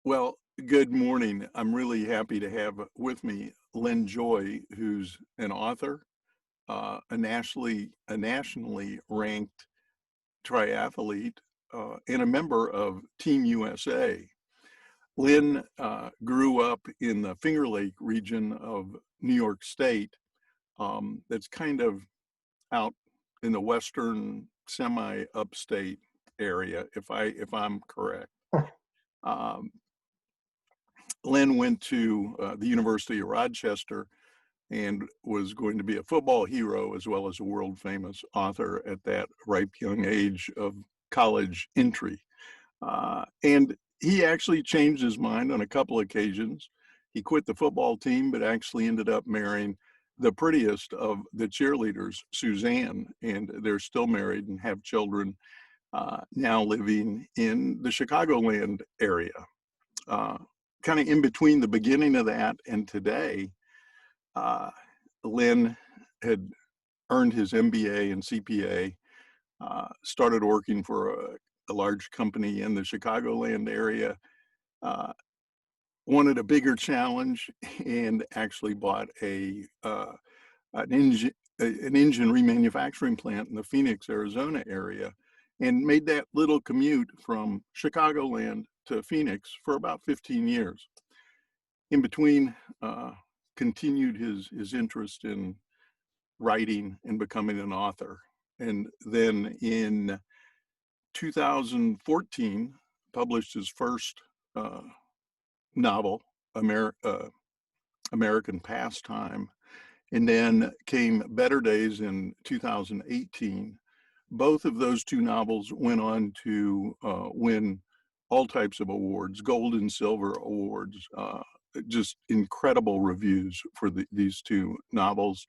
Well, good morning. I'm really happy to have with me Len Joy, who's an author, a nationally ranked triathlete, and a member of Team USA. Lynn grew up in the Finger Lake region of New York State. That's kind of out in the western semi-upstate area, if I'm correct. Um, Lynn went to the University of Rochester and was going to be a football hero as well as a world famous author at that ripe young age of college entry. And he actually changed his mind on a couple occasions. He quit the football team, but actually ended up marrying the prettiest of the cheerleaders, Suzanne, and they're still married and have children, now living in the Chicagoland area. Uh, kind of in between the beginning of that and today, uh, Lynn had earned his MBA and CPA, started working for a large company in the Chicagoland area, uh, wanted a bigger challenge, and actually bought an engine remanufacturing plant in the Phoenix, Arizona area, and made that little commute from Chicagoland to Phoenix for about 15 years. In between, continued his interest in writing and becoming an author. And then in 2014, published his first uh, novel, American Pastime. And then came Better Days in 2018. Both of those two novels went on to win all types of awards, gold and silver awards, just incredible reviews for these two novels.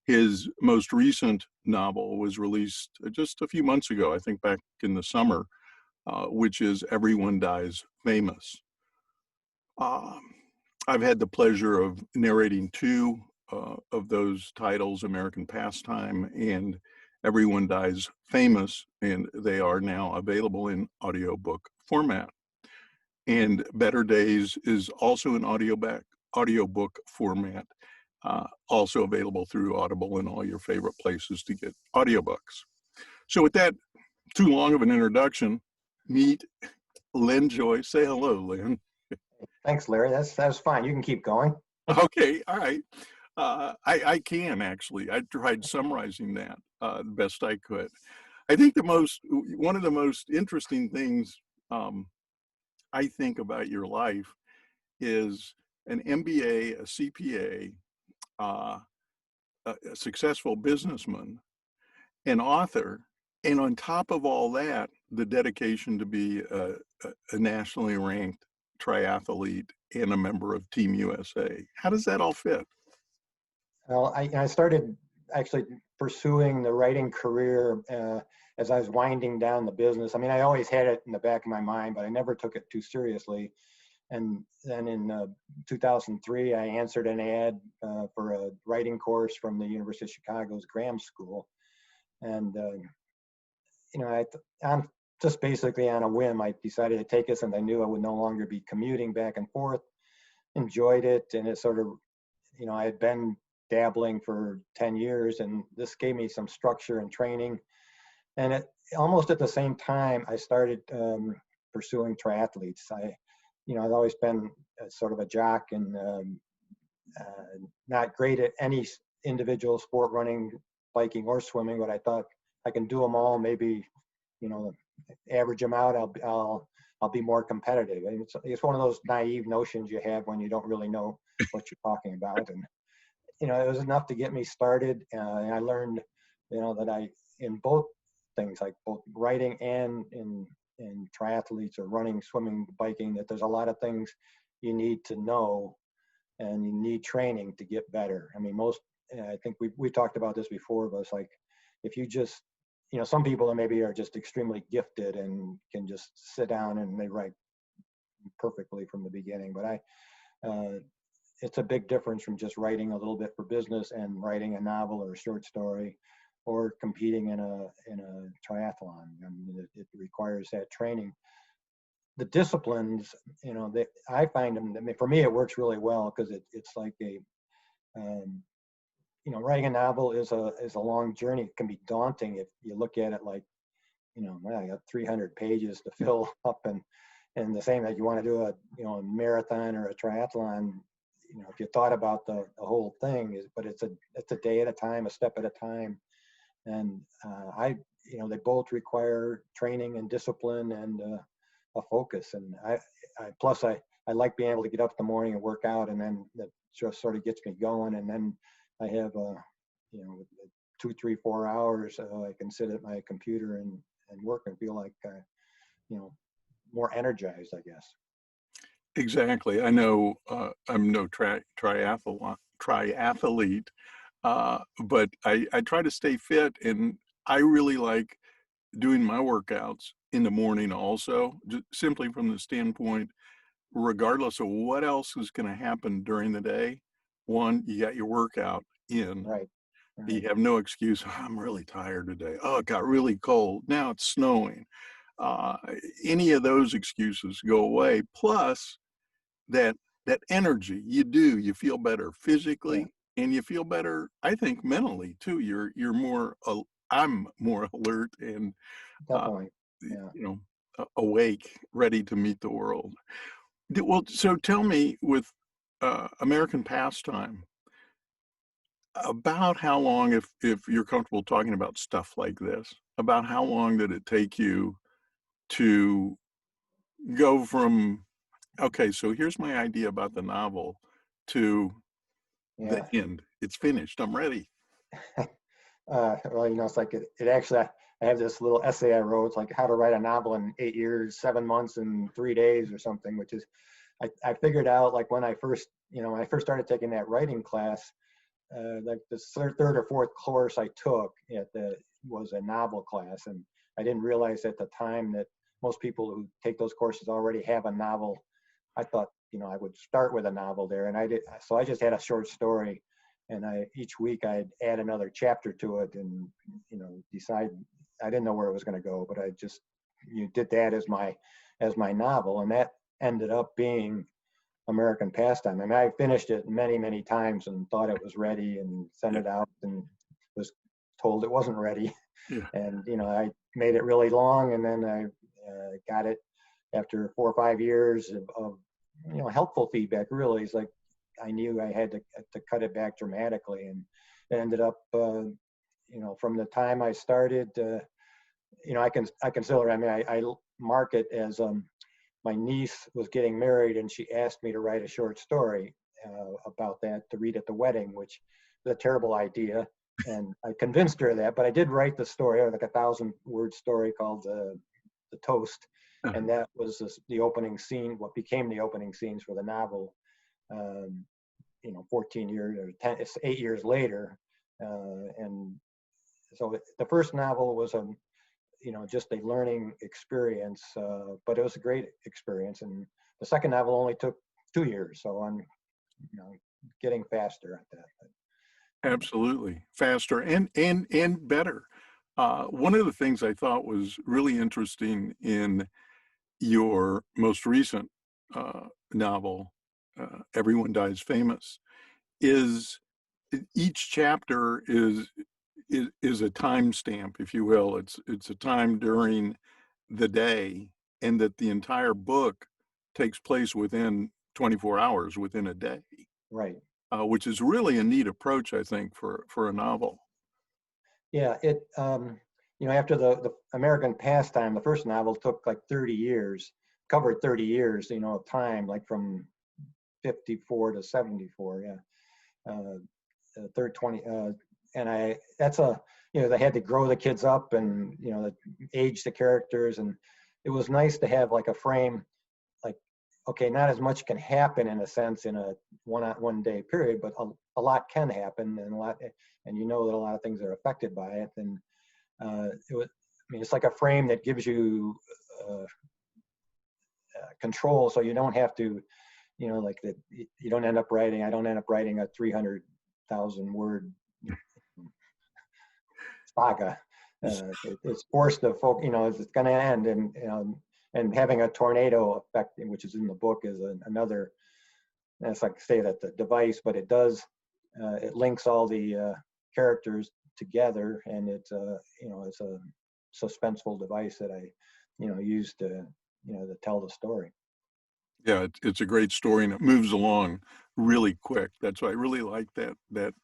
His most recent novel was released just a few months ago, I think back in the summer, which is Everyone Dies Famous. Um, I've had the pleasure of narrating two of those titles, American Pastime and Everyone Dies Famous, and they are now available in audiobook format. And Better Days is also in audiobook format, also available through Audible and all your favorite places to get audiobooks. So with that too long of an introduction, meet Len Joy. Say hello, Len. Thanks, Larry. That's fine. You can keep going. Okay, all right. I can actually. I tried summarizing that the best I could. I think one of the most interesting things um, I think about your life is an MBA, a CPA, a successful businessman, an author, and on top of all that, the dedication to be a nationally ranked triathlete and a member of Team USA. How does that all fit? Well, I started actually pursuing the writing career as I was winding down the business. I mean, I always had it in the back of my mind, but I never took it too seriously. And then in 2003, I answered an ad for a writing course from the University of Chicago's Graham School. And, I'm just basically on a whim, I decided to take it since I knew I would no longer be commuting back and forth. Enjoyed it, and it sort of, I had been dabbling for 10 years, and this gave me some structure and training. And almost at the same time, I started pursuing triathletes. I've always been sort of a jock and not great at any individual sport, running, biking, or swimming, but I thought I can do them all. Maybe, you know, average them out. I'll be more competitive. And it's one of those naive notions you have when you don't really know what you're talking about. And it was enough to get me started. And I learned, that in both things, like both writing and in triathletes or running, swimming, biking, that there's a lot of things you need to know, and you need training to get better. I mean, I think we talked about this before, but it's like, if you just, some people maybe are just extremely gifted and can just sit down and they write perfectly from the beginning. But it's a big difference from just writing a little bit for business and writing a novel or a short story, or competing in a triathlon. I mean, it requires that training. the disciplines, that I find them, I mean, for me, it works really well because it's like um, writing a novel is a long journey. It can be daunting if you look at it like, well, I got 300 pages to fill up, and the same that you want to do a marathon or a triathlon. If you thought about the whole thing but it's a day at a time, a step at a time, and they both require training and discipline and a focus. And I like being able to get up in the morning and work out, and then that just sort of gets me going. And then I have 2, 3, 4 hours I can sit at my computer and work and feel like more energized, I guess. Exactly. I know I'm no triathlete, but I try to stay fit, and I really like doing my workouts in the morning also, simply from the standpoint, regardless of what else is going to happen during the day, one, you got your workout in. Right, You right. have no excuse. "Oh, I'm really tired today. Oh, it got really cold. Now it's snowing." Uh, any of those excuses go away. Plus, that that energy, you feel better Yeah, physically, and you feel better, I think, mentally too. You're more I'm more alert and uh, definitely. Yeah. you know awake, ready to meet the world. Well, so tell me, with American pastime, about how long, if you're comfortable talking about stuff like this, about how long did it take you to go from, okay, so here's my idea about the novel, to the Yeah. end. It's finished. I'm ready. Well, it's like it actually, I have this little essay I wrote. It's like how to write a novel in 8 years, 7 months, and 3 days or something, which is, I figured out like when I first started taking that writing class, like the third or fourth course I took was a novel class. And I didn't realize at the time that most people who take those courses already have a novel. I thought, I would start with a novel there, and I did. So I just had a short story, and each week I'd add another chapter to it, and decide. I didn't know where it was going to go, but I just did that as my novel, and that ended up being American Pastime. I mean, I finished it many, many times and thought it was ready and sent Yeah, it out and was told it wasn't ready. yeah, And, I made it really long, and then I got it after 4 or 5 years of helpful feedback. Really, it's like I knew I had to cut it back dramatically, and it ended up, from the time I started, I consider. I mean, I mark it as my niece was getting married, and she asked me to write a short story about that to read at the wedding, which is a terrible idea. And I convinced her of that, but I did write the story, like a 1,000-word story called The Toast. uh, And that was the opening scene, what became the opening scenes for the novel, um, 14 years or 8 years later. And so the first novel was just a learning experience, but it was a great experience. And the second novel only took 2 years, so I'm you know getting faster at that. absolutely. Faster and better. One of the things I thought was really interesting in your most recent novel, Everyone Dies Famous, is each chapter is a timestamp, if you will. It's a time during the day, and that the entire book takes place within 24 hours, within a day, Right. which is really a neat approach, I think, for a novel. Yeah. After the American Pastime, the first novel took like 30 years, covered 30 years, of time, like from 54 to 74. Yeah. Third 20. And that's they had to grow the kids up and, age the characters. And it was nice to have like a frame, like, okay, not as much can happen in a sense in a one day period, but a lot can happen, and and that a lot of things are affected by it. And it's like a frame that gives you uh, control, so you don't have to, like that. You don't end up writing. I don't end up writing a 300,000-word saga. It's forced to focus. It's going to end, and and having a tornado effect, which is in the book, is another. That's like say that the device, but it does it links all the characters together, and it's it's a suspenseful device that I use to to tell the story. Yeah, it's a great story and it moves along really quick. That's why I really like that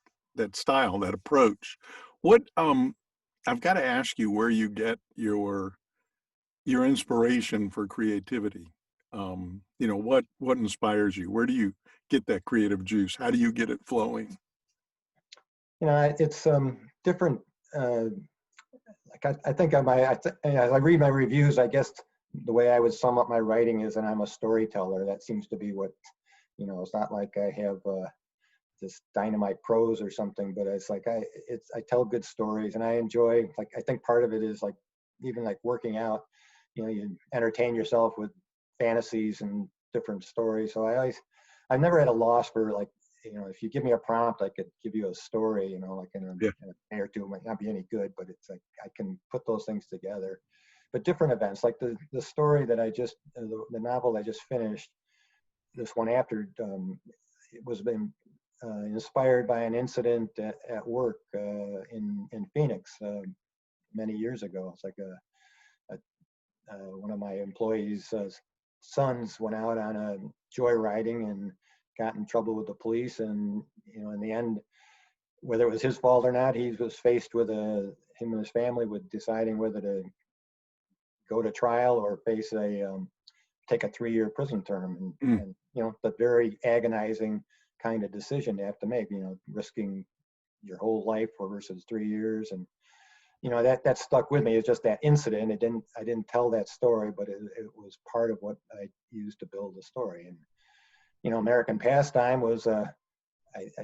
style, that approach. What I've got to ask you where you get your inspiration for creativity. What inspires you? Where do you get that creative juice? How do you get it flowing? It's different. Uh, I think as I read my reviews, I guess the way I would sum up my writing is that I'm a storyteller. That seems to be what, it's not like I have this dynamite prose or something, but it's like I tell good stories, and I enjoy, like, I think part of it is like, even like working out, you entertain yourself with fantasies and different stories. So I've never had a loss for, like, if you give me a prompt, I could give you a story, like Yeah. in a day or two. It might not be any good, but it's like I can put those things together. But different events, like the story that the novel I just finished, this one after, it was been inspired by an incident at work in Phoenix many years ago. It's like one of my employees' sons went out on a joyriding and got in trouble with the police, and in the end, whether it was his fault or not, he was faced with him and his family with deciding whether to go to trial or face take a 3-year prison term, Mm. and the very agonizing kind of decision to have to make, risking your whole life for versus 3 years. And that stuck with me. It's just that incident. I didn't tell that story, but it was part of what I used to build the story. And American Pastime was I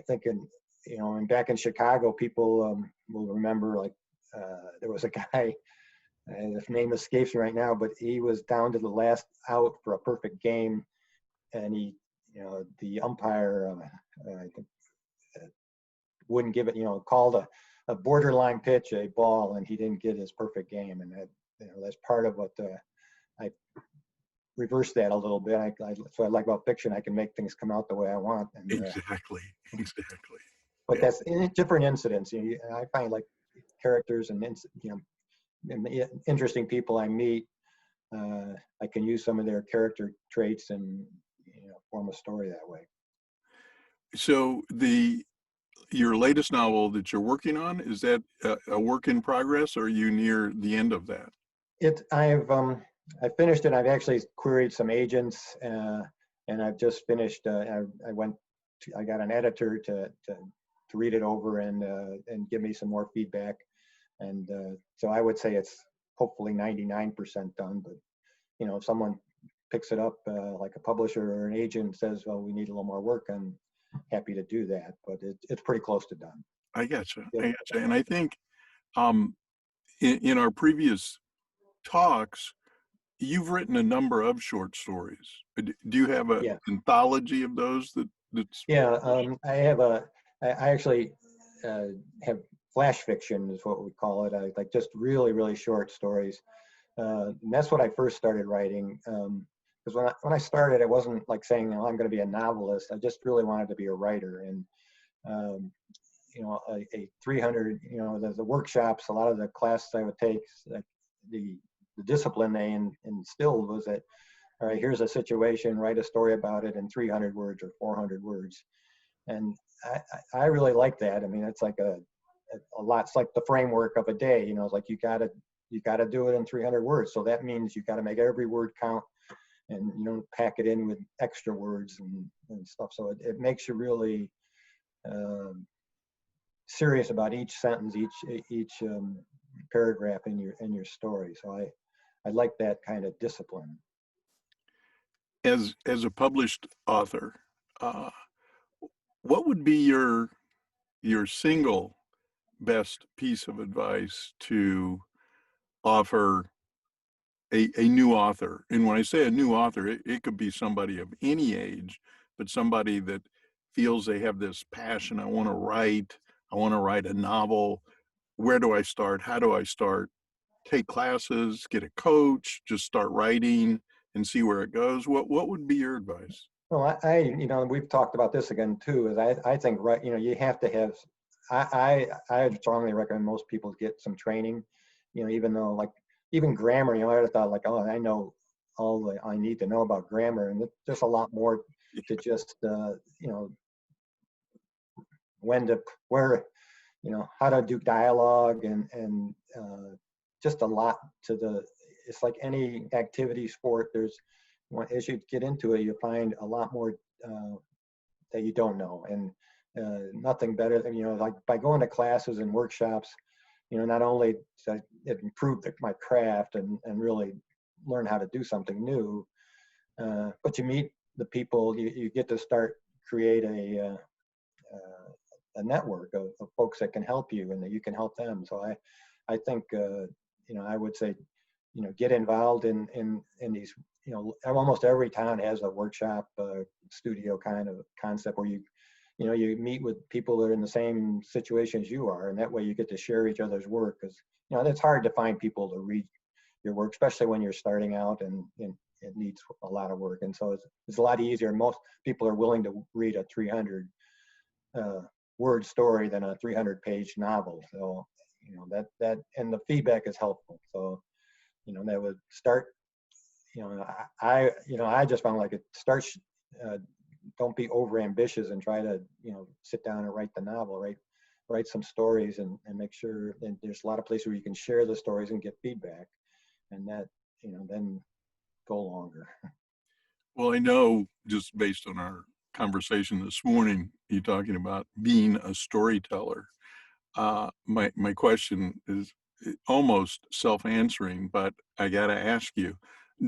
think and back in Chicago, people will remember, like, there was a guy, his name escapes me right now, but he was down to the last out for a perfect game, and the umpire, I think, wouldn't give it, called a borderline pitch a ball, and he didn't get his perfect game. And that's part of what I reverse that a little bit. That's what I like about fiction. I can make things come out the way I want. And Exactly. Exactly. but Yeah. that's in different incidents. I find, like, characters and interesting people I meet. I can use some of their character traits and form a story that way. So your latest novel that you're working on, is that a work in progress, or are you near the end of that? I finished it. I've actually queried some agents, and I've just finished. I got an editor to read it over and give me some more feedback. And so I would say it's hopefully 99% done. But if someone picks it up, like a publisher or an agent says, "Well, we need a little more work," I'm happy to do that. But it's pretty close to done. I gotcha. Yeah. I gotcha. And I think um, in our previous talks, you've written a number of short stories. Do you have an Yeah. anthology of those that's Yeah, published? I actually have flash fiction is what we call it. I like just really, really short stories. And that's what I first started writing. Because when I started, it wasn't like saying, "Oh, I'm going to be a novelist." I just really wanted to be a writer. And um, a 300, the workshops, a lot of the classes I would take, like the the discipline they instilled was that, all right, here's a situation, write a story about it in 300 words or 400 words. And I really like that. I mean, it's like a lot. It's like the framework of a day. It's like you gotta do it in 300 words. So that means you got to make every word count, and you don't pack it in with extra words and stuff. So it makes you really um, serious about each sentence, each paragraph in your story. So I like that kind of discipline. As a published author, uh, what would be your single best piece of advice to offer a new author? And when I say a new author, it could be somebody of any age, but somebody that feels they have this passion. I want to write a novel. Where do I start? How do I start? take classes, get a coach, just start writing and see where it goes? What would be your advice? Well, we've talked about this again too, is I think, right, you have to have, I strongly recommend most people get some training, even though like, even grammar, I thought like, oh, I know all I need to know about grammar, and there's a lot more to just, when to, where, how to do dialogue and just a lot to it's like any activity sport. As you get into it, you find a lot more that you don't know, and nothing better than, like by going to classes and workshops, not only to improve my craft and really learn how to do something new, but you meet the people, you get to start create a network of folks that can help you and that you can help them. So I think, I would say, get involved in these, almost every town has a workshop studio kind of concept where you meet with people that are in the same situation as you are, and that way you get to share each other's work, because it's hard to find people to read your work, especially when you're starting out and it needs a lot of work. And so it's a lot easier. Most people are willing to read a 300 word story than a 300-page novel. So that and the feedback is helpful. So that would start. I just found like it starts. Don't be over ambitious and try to sit down and write the novel. Write some stories and make sure. And there's a lot of places where you can share the stories and get feedback, and that then go longer. Well, I know just based on our conversation this morning, you talking about being a storyteller. My question is almost self-answering, but I gotta ask you,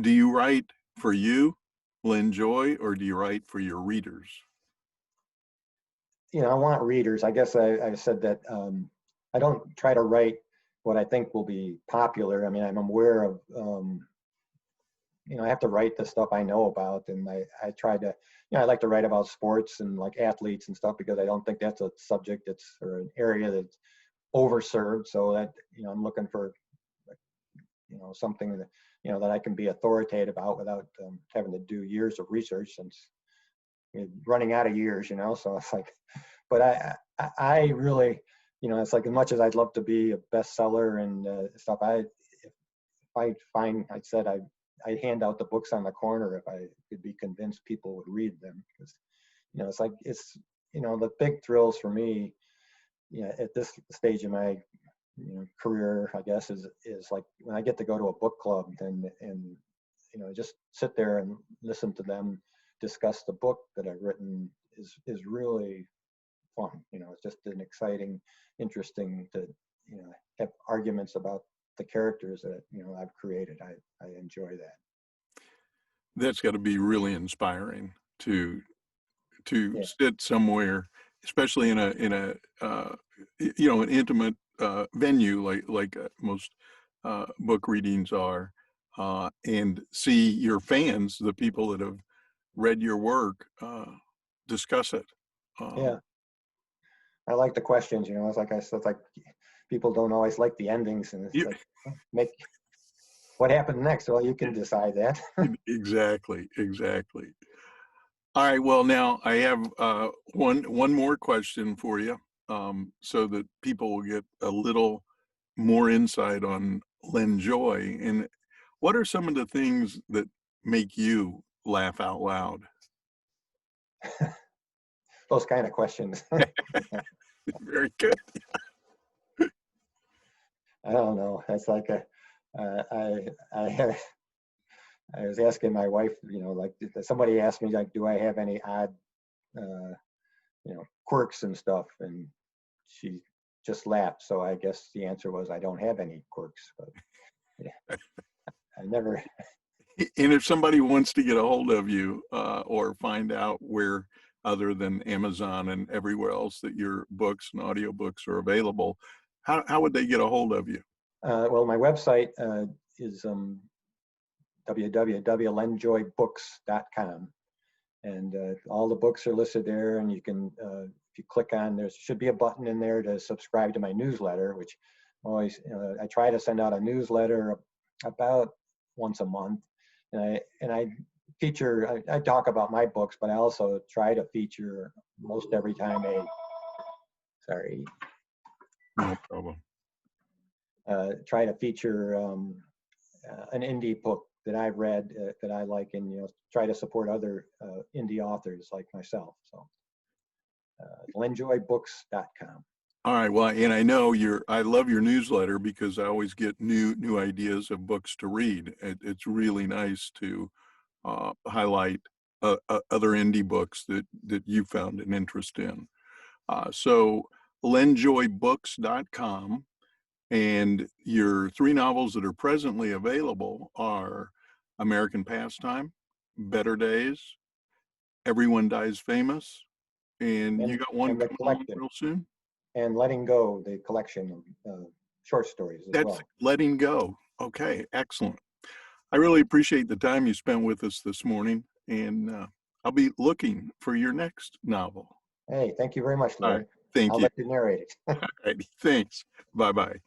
do you write for you, Len Joy, or do you write for your readers? I want readers. I guess I said that I don't try to write what I think will be popular. I mean, I'm aware of, I have to write the stuff I know about, and I try to, I like to write about sports and like athletes and stuff, because I don't think that's a subject or an area that's overserved. So that, I'm looking for, something that, that I can be authoritative about without having to do years of research, since running out of years, so it's like, but I really, it's like, as much as I'd love to be a bestseller and stuff, if I find, I hand out the books on the corner if I could be convinced people would read them, because, it's like, the big thrills for me, at this stage in my, career, I guess, is like when I get to go to a book club and just sit there and listen to them discuss the book that I've written is really fun. It's just an exciting, interesting to, have arguments about the characters that, I've created. I enjoy that. That's got to be really inspiring to Yeah. sit somewhere, especially in a an intimate venue like most book readings are, and see your fans, the people that have read your work, discuss it. Yeah. I like the questions, it's like I said, it's like people don't always like the endings, and it's You, like, make what happens next. Well, you can decide that. exactly. All right. Well, now I have one more question for you, so that people will get a little more insight on Len Joy. And what are some of the things that make you laugh out loud? Those kind of questions. Very good. I don't know. It's like I I was asking my wife, like somebody asked me, like, do I have any odd, uh, quirks and stuff, and she just laughed. So I guess the answer was I don't have any quirks. But yeah, I never. And if somebody wants to get a hold of you, or find out where, other than Amazon and everywhere else, that your books and audiobooks are available, how would they get a hold of you? Well, my website is www.lenjoybooks.com, and all the books are listed there. And you can, if you click on, there should be a button in there to subscribe to my newsletter, which always, I try to send out a newsletter about once a month, and I feature. I talk about my books, but I also try to feature most every time sorry, No problem. try to feature an indie book that I've read that I like, and try to support other indie authors like myself. So, lenjoybooks.com. All right. Well, and I know I love your newsletter because I always get new ideas of books to read. It's really nice to highlight other indie books that you found an interest in. So lenjoybooks.com, and your 3 novels that are presently available are American Pastime, Better Days, Everyone Dies Famous, and you and got one and the coming along collection, real soon? and Letting Go, the collection of short stories as That's well. Letting Go. Okay, excellent. I really appreciate the time you spent with us this morning, and I'll be looking for your next novel. Hey, thank you very much, All right. Larry. Thank I'll you. let you narrate it. All right. Thanks. Bye-bye.